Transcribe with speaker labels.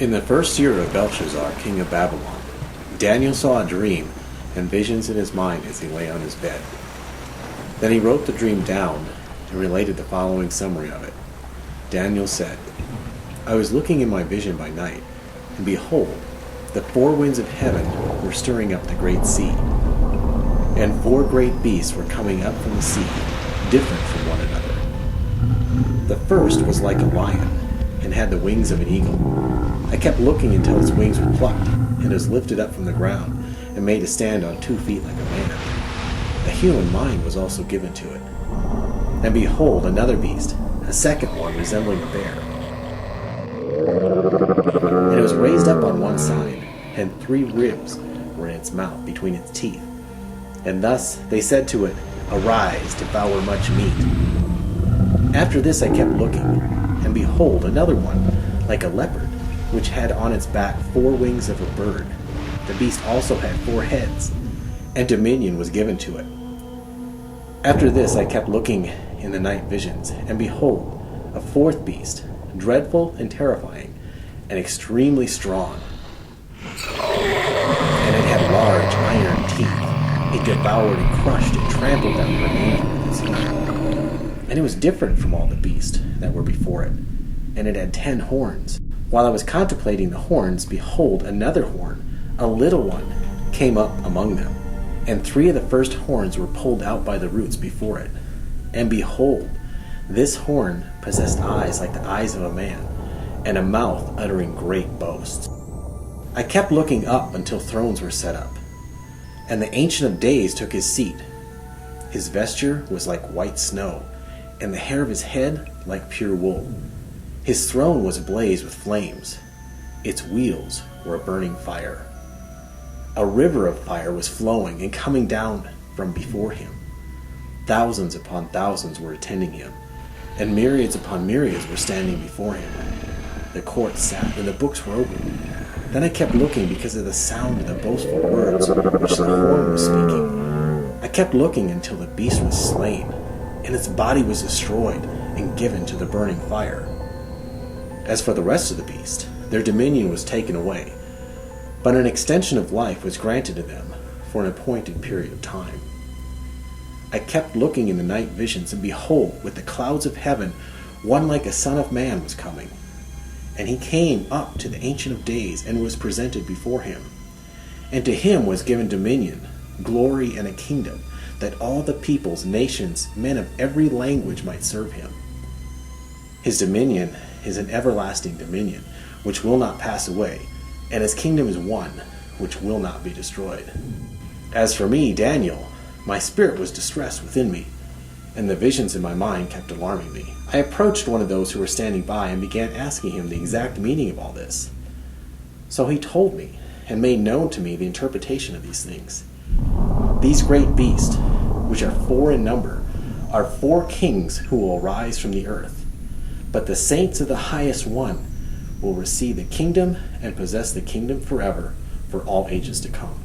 Speaker 1: In the first year of Belshazzar, king of Babylon, Daniel saw a dream and visions in his mind as he lay on his bed. Then he wrote the dream down and related the following summary of it. Daniel said, I was looking in my vision by night, and behold, the four winds of heaven were stirring up the great sea. And four great beasts were coming up from the sea, different from one another. The first was like a lion, and had the wings of an eagle. I kept looking until its wings were plucked, and was lifted up from the ground, and made to stand on 2 feet like a man. A human mind was also given to it. And behold, another beast, a second one resembling a bear. And it was raised up on one side, and 3 ribs were in its mouth between its teeth. And thus they said to it, Arise, devour much meat. After this I kept looking, and behold, another one, like a leopard, which had on its back 4 wings of a bird. The beast also had 4 heads, and dominion was given to it. After this I kept looking in the night visions, and behold, a 4th beast, dreadful and terrifying, and extremely strong. And it had large iron teeth. It devoured and crushed and trampled down the remainder of its heel. And it was different from all the beasts that were before it, and it had 10 horns. While I was contemplating the horns, behold, another horn, a little one, came up among them. And 3 of the first horns were pulled out by the roots before it. And behold, this horn possessed eyes like the eyes of a man, and a mouth uttering great boasts. I kept looking up until thrones were set up, and the Ancient of Days took his seat. His vesture was like white snow, and the hair of his head like pure wool. His throne was ablaze with flames. Its wheels were a burning fire. A river of fire was flowing and coming down from before him. Thousands upon thousands were attending him, and myriads upon myriads were standing before him. The court sat, and the books were opened. Then I kept looking because of the sound of the boastful words which the horn was speaking. I kept looking until the beast was slain, and its body was destroyed and given to the burning fire. As for the rest of the beast, their dominion was taken away, but an extension of life was granted to them for an appointed period of time. I kept looking in the night visions, and behold, with the clouds of heaven, one like a son of man was coming. And he came up to the Ancient of Days, and was presented before him. And to him was given dominion, glory, and a kingdom, that all the peoples, nations, men of every language might serve him. His dominion is an everlasting dominion, which will not pass away, and his kingdom is one, which will not be destroyed. As for me, Daniel, my spirit was distressed within me, and the visions in my mind kept alarming me. I approached one of those who were standing by and began asking him the exact meaning of all this. So he told me, and made known to me the interpretation of these things. These great beasts, which are 4 in number, are 4 kings who will arise from the earth. But the saints of the highest one will receive the kingdom and possess the kingdom forever, for all ages to come.